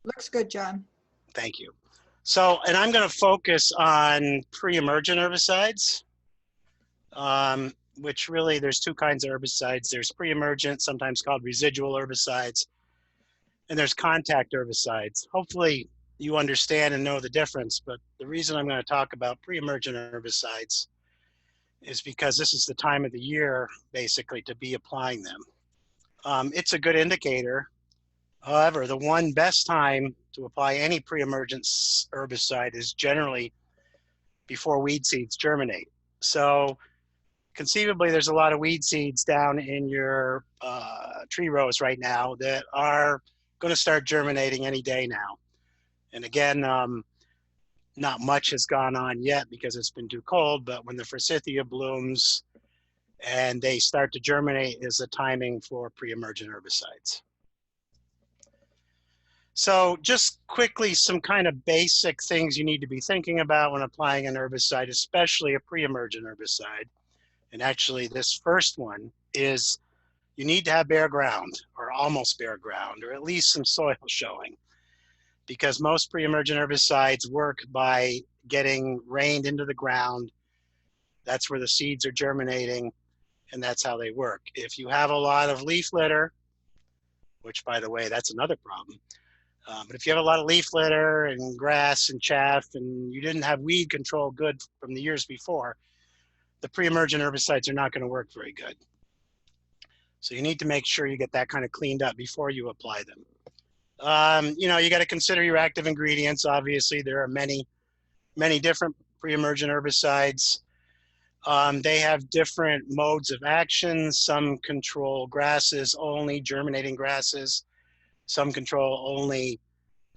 Looks good, John. Thank you. So, and I'm going to focus on pre-emergent herbicides, which really there's two kinds of herbicides. There's pre-emergent, sometimes called residual herbicides, and there's contact herbicides. Hopefully you understand and know the difference, but the reason I'm going to talk about pre-emergent herbicides is because this is the time of the year, basically, to be applying them. It's a good indicator. However, the one best time to apply any pre-emergent herbicide is generally before weed seeds germinate. So conceivably, there's a lot of weed seeds down in your tree rows right now that are going to start germinating any day now. And again, not much has gone on yet because it's been too cold, but when the forsythia blooms and they start to germinate is the timing for pre-emergent herbicides. So just quickly, some kind of basic things you need to be thinking about when applying an herbicide, especially a pre-emergent herbicide. And actually this first one is you need to have bare ground or almost bare ground, or at least some soil showing, because most pre-emergent herbicides work by getting rained into the ground. That's where the seeds are germinating, and that's how they work. If you have a lot of leaf litter, which by the way, that's another problem. But if you have a lot of leaf litter and grass and chaff and you didn't have weed control good from the years before, the pre-emergent herbicides are not going to work very good. So you need to make sure you get that kind of cleaned up before you apply them. You know, you got to consider your active ingredients. Obviously, there are many different pre-emergent herbicides. They have different modes of action. Some control grasses only, germinating grasses. Some control only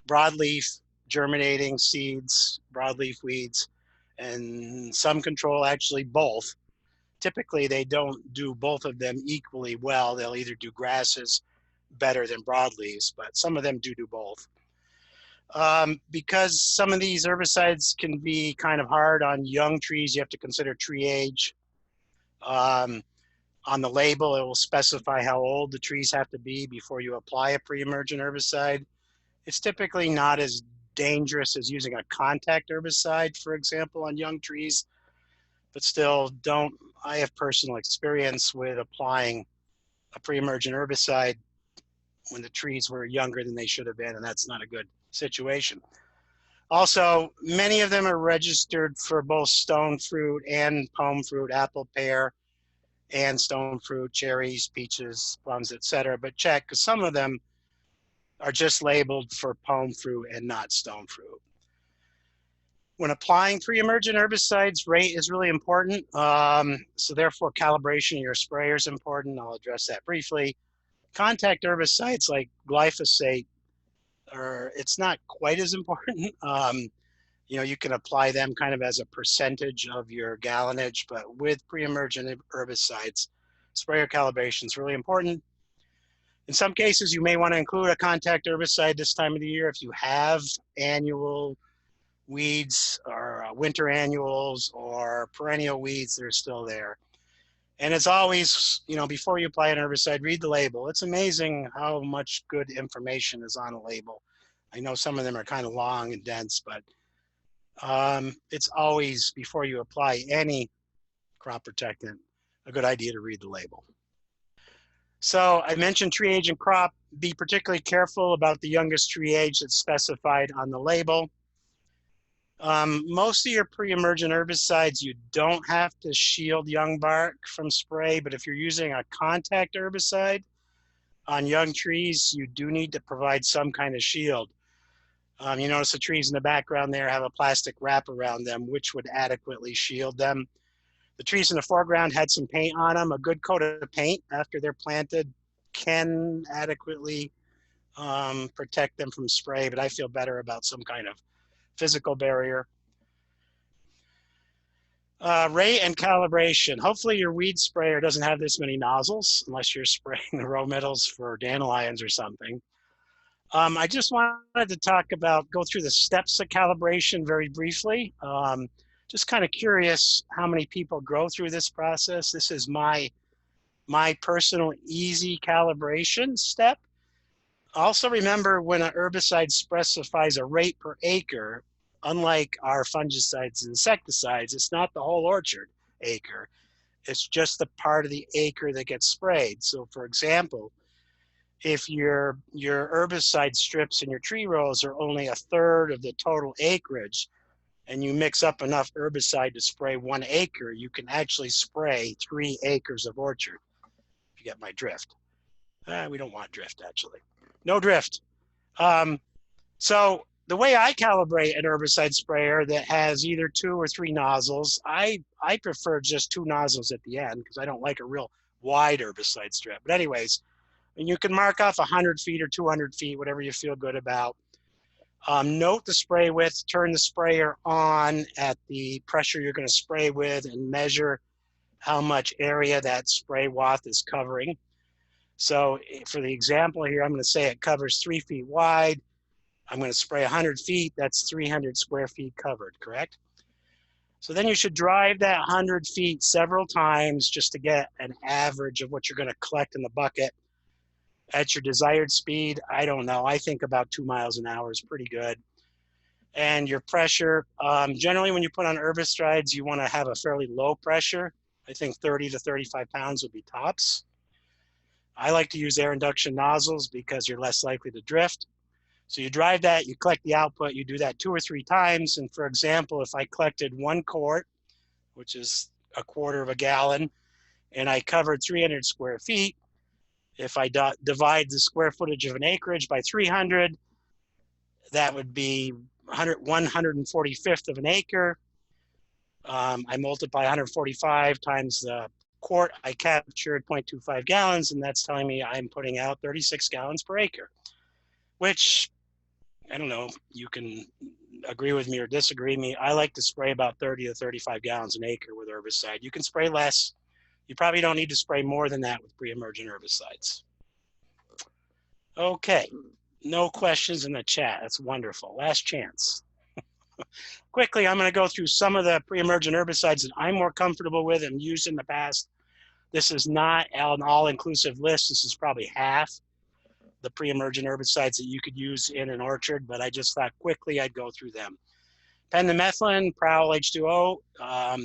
broadleaf germinating seeds, broadleaf weeds, and some control actually both. Typically, they don't do both of them equally well. They'll either do grasses better than broadleaves, but some of them do both. Because some of these herbicides can be kind of hard on young trees, you have to consider tree age. On the label, it will specify how old the trees have to be before you apply a pre-emergent herbicide. It's typically not as dangerous as using a contact herbicide, for example, on young trees, but still I have personal experience with applying a pre-emergent herbicide when the trees were younger than they should have been, and that's not a good situation. Also, many of them are registered for both stone fruit and pome fruit, apple, pear, and stone fruit, cherries, peaches, plums, etc. But check, because some of them are just labeled for pome fruit and not stone fruit. When applying pre-emergent herbicides, rate is really important. So therefore, calibration of your sprayer is important. I'll address that briefly. Contact herbicides like glyphosate, it's not quite as important. You know, you can apply them kind of as a percentage of your gallonage, but with pre-emergent herbicides, sprayer calibration is really important. In some cases, you may want to include a contact herbicide this time of the year if you have annual weeds or winter annuals or perennial weeds that are still there. And as always, you know, before you apply an herbicide, read the label. It's amazing how much good information is on a label. I know some of them are kind of long and dense, but it's always, before you apply any crop protectant, a good idea to read the label. So I mentioned tree age and crop. Be particularly careful about the youngest tree age that's specified on the label. Most of your pre-emergent herbicides, you don't have to shield young bark from spray, but if you're using a contact herbicide on young trees, you do need to provide some kind of shield. You notice the trees in the background there have a plastic wrap around them, which would adequately shield them. The trees in the foreground had some paint on them. A good coat of paint after they're planted can adequately protect them from spray, but I feel better about some kind of physical barrier. Rate and calibration. Hopefully your weed sprayer doesn't have this many nozzles unless you're spraying the row middles for dandelions or something. I just wanted to go through the steps of calibration very briefly. Just kind of curious how many people go through this process. This is my personal easy calibration step. Also remember, when an herbicide specifies a rate per acre, unlike our fungicides and insecticides, it's not the whole orchard acre. It's just the part of the acre that gets sprayed. So for example, if your herbicide strips in your tree rows are only a third of the total acreage, and you mix up enough herbicide to spray 1 acre, you can actually spray 3 acres of orchard, if you get my drift. We don't want drift, actually. No drift. So the way I calibrate an herbicide sprayer that has either 2 or 3 nozzles, I prefer just 2 nozzles at the end because I don't like a real wide herbicide strip. But anyways, and you can mark off 100 feet or 200 feet, whatever you feel good about. Note the spray width, turn the sprayer on at the pressure you're going to spray with, and measure how much area that spray watt is covering. So for the example here, I'm going to say it covers 3 feet wide. I'm going to spray 100 feet. That's 300 square feet covered, correct? So then you should drive that 100 feet several times just to get an average of what you're going to collect in the bucket at your desired speed. I don't know. I think about 2 miles an hour is pretty good. And your pressure, generally when you put on herbicides, you want to have a fairly low pressure. I think 30 to 35 pounds would be tops. I like to use air induction nozzles because you're less likely to drift. So you drive that, you collect the output, you do that 2 or 3 times. And for example, if I collected 1 quart, which is a quarter of a gallon, and I covered 300 square feet, if I divide the square footage of an acreage by 300, that would be 145th of an acre. I multiply 145 times the quart I captured, 0.25 gallons, and that's telling me I'm putting out 36 gallons per acre, which, I don't know, you can agree with me or disagree with me. I like to spray about 30 to 35 gallons an acre with herbicide. You can spray less. You probably don't need to spray more than that with pre-emergent herbicides. Okay, no questions in the chat. That's wonderful. Last chance. Quickly, I'm going to go through some of the pre-emergent herbicides that I'm more comfortable with and used in the past. This is not an all-inclusive list. This is probably half the pre-emergent herbicides that you could use in an orchard, but I just thought quickly I'd go through them. Pendimethalin, Prowl H2O,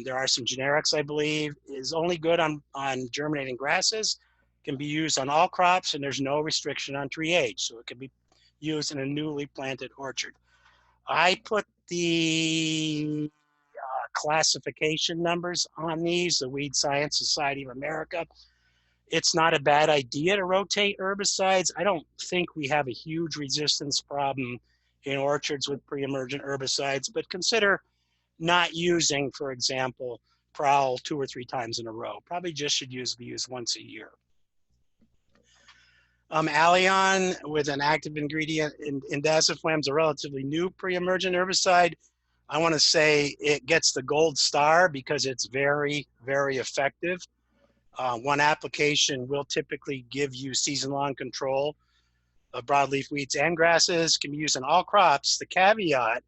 there are some generics, I believe, is only good on germinating grasses, can be used on all crops, and there's no restriction on tree age, so it can be used in a newly planted orchard. I put the classification numbers on these, the Weed Science Society of America. It's not a bad idea to rotate herbicides. I don't think we have a huge resistance problem in orchards with pre-emergent herbicides, but consider not using, for example, Prowl 2 or 3 times in a row. Probably just should be used once a year. Aleon with an active ingredient in indaziflam is a relatively new pre-emergent herbicide. I want to say it gets the gold star because it's very, very effective. 1 application will typically give you season-long control of broadleaf weeds and grasses. Can be used on all crops. The caveat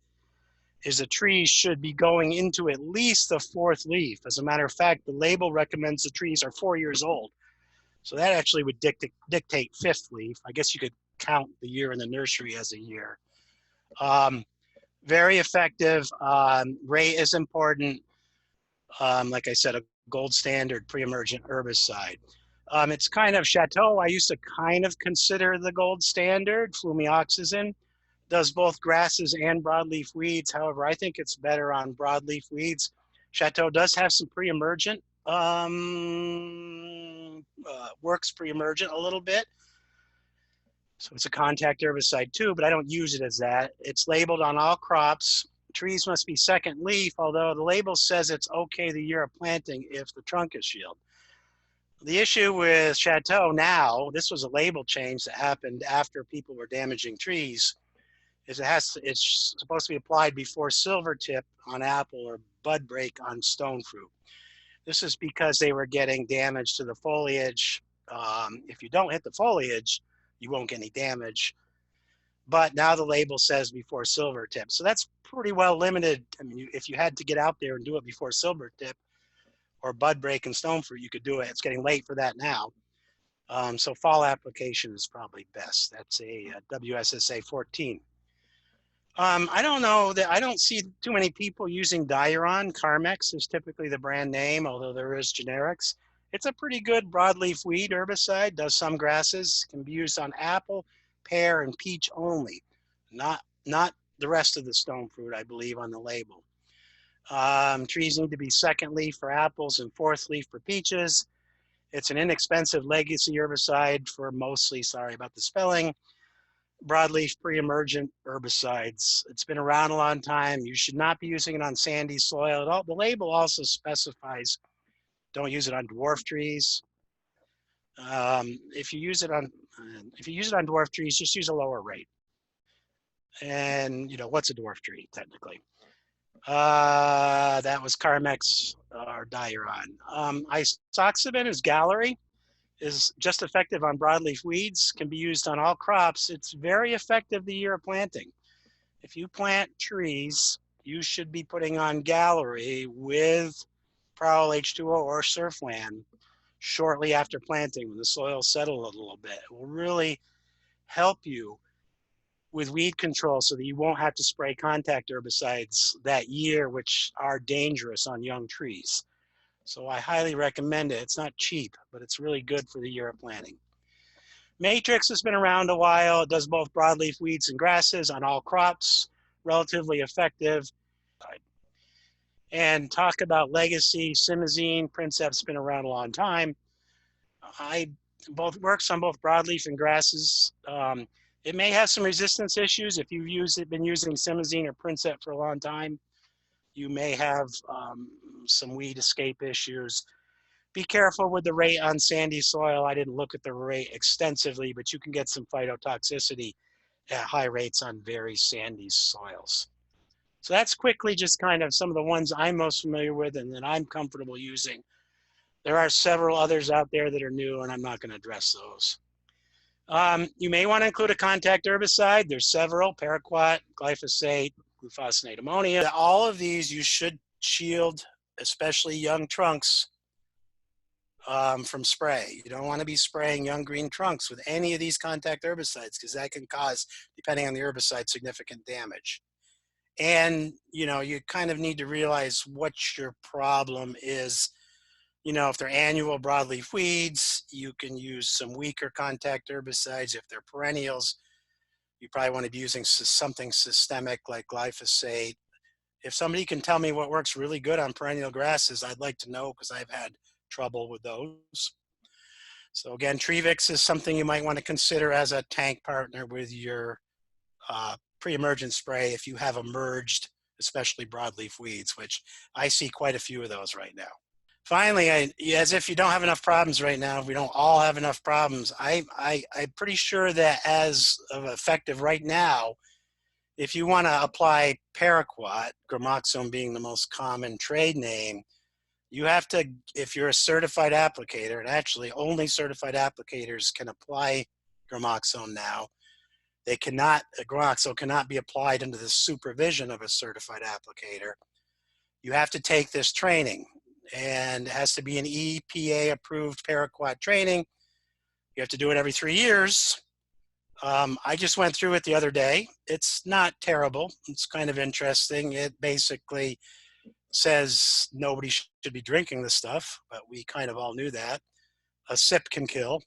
is the trees should be going into at least the 4th leaf. As a matter of fact, the label recommends the trees are 4 years old. So that actually would dictate 5th leaf. I guess you could count the year in the nursery as a year. Very effective. Rate is important. Like I said, a gold standard pre-emergent herbicide. It's kind of Chateau. I used to kind of consider the gold standard. Flumioxazin does both grasses and broadleaf weeds. However, I think it's better on broadleaf weeds. Chateau does have some pre-emergent, works pre-emergent a little bit. So it's a contact herbicide too, but I don't use it as that. It's labeled on all crops. Trees must be 2nd leaf, although the label says it's okay the year of planting if the trunk is shielded. The issue with Chateau now, this was a label change that happened after people were damaging trees, is it's supposed to be applied before silver tip on apple or bud break on stone fruit. This is because they were getting damage to the foliage. If you don't hit the foliage, you won't get any damage. But now the label says before silver tip. So that's pretty well limited. I mean, if you had to get out there and do it before silver tip or bud break and stone fruit, you could do it. It's getting late for that now. So fall application is probably best. That's a WSSA 14. I don't know that I don't see too many people using Diuron. Carmex is typically the brand name, although there is generics. It's a pretty good broadleaf weed herbicide, does some grasses, can be used on apple, pear, and peach only, not the rest of the stone fruit, I believe, on the label. Trees need to be second leaf for apples and fourth leaf for peaches. It's an inexpensive legacy herbicide for mostly, sorry about the spelling, broadleaf pre-emergent herbicides. It's been around a long time. You should not be using it on sandy soil. The label also specifies don't use it on dwarf trees. If you use it on dwarf trees, just use a lower rate. And what's a dwarf tree technically? That was Carmex or Diuron. Isoxaben is Gallery. Is just effective on broadleaf weeds, can be used on all crops. It's very effective the year of planting. If you plant trees, you should be putting on Gallery with Prowl H2O or Surflan shortly after planting when the soil settles a little bit. It will really help you with weed control so that you won't have to spray contact herbicides that year, which are dangerous on young trees. So I highly recommend it. It's not cheap, but it's really good for the year of planting. Matrix has been around a while. It does both broadleaf weeds and grasses on all crops, relatively effective. And talk about legacy, Simazine, Princep's been around a long time. Works on both broadleaf and grasses. It may have some resistance issues if you've been using Simazine or Princep for a long time. You may have some weed escape issues. Be careful with the rate on sandy soil. I didn't look at the rate extensively, but you can get some phytotoxicity at high rates on very sandy soils. So that's quickly just kind of some of the ones I'm most familiar with and that I'm comfortable using. There are several others out there that are new, and I'm not going to address those. You may want to include a contact herbicide. There's several: Paraquat, glyphosate, glufosinate ammonia. All of these you should shield, especially young trunks, from spray. You don't want to be spraying young green trunks with any of these contact herbicides because that can cause, depending on the herbicide, significant damage. And you kind of need to realize what your problem is. If they're annual broadleaf weeds, you can use some weaker contact herbicides. If they're perennials, you probably want to be using something systemic like glyphosate. If somebody can tell me what works really good on perennial grasses, I'd like to know because I've had trouble with those. So again, Trevix is something you might want to consider as a tank partner with your pre-emergent spray if you have emerged, especially broadleaf weeds, which I see quite a few of those right now. Finally, as if you don't have enough problems right now, we don't all have enough problems. I'm pretty sure that as of effective right now, if you want to apply Paraquat, gramoxone being the most common trade name, you have to, if you're a certified applicator, and actually only certified applicators can apply gramoxone now. Gramoxone cannot be applied under the supervision of a certified applicator. You have to take this training, and it has to be an EPA approved Paraquat training. You have to do it every 3 years. I just went through it the other day. It's not terrible. It's kind of interesting. It basically says nobody should be drinking this stuff, but we kind of all knew that. A sip can kill.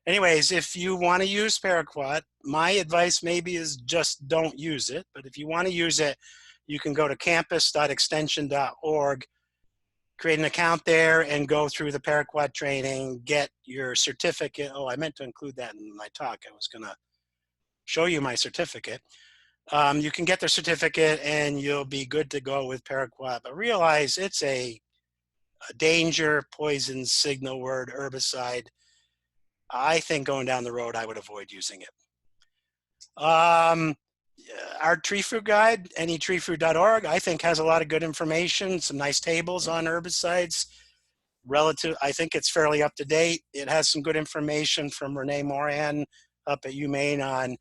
Anyways, if you want to use Paraquat, my advice maybe is just don't use it. But if you want to use it, you can go to campus.extension.org, create an account there, and go through the Paraquat training, get your certificate. Oh, I meant to include that in my talk. I was going to show you my certificate. You can get the certificate and you'll be good to go with Paraquat. But realize it's a danger, poison, signal word, herbicide. I think going down the road, I would avoid using it. Our tree fruit guide, anytreefruit.org, I think has a lot of good information, some nice tables on herbicides. I think it's fairly up to date. It has some good information from Renee Moran up at UMass on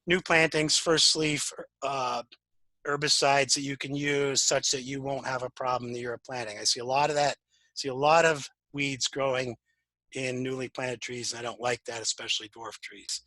new plantings, first leaf herbicides that you can use such that you won't have a problem the year of planting. I see a lot of that. I see a lot of weeds growing in newly planted trees, and I don't like that, especially dwarf trees.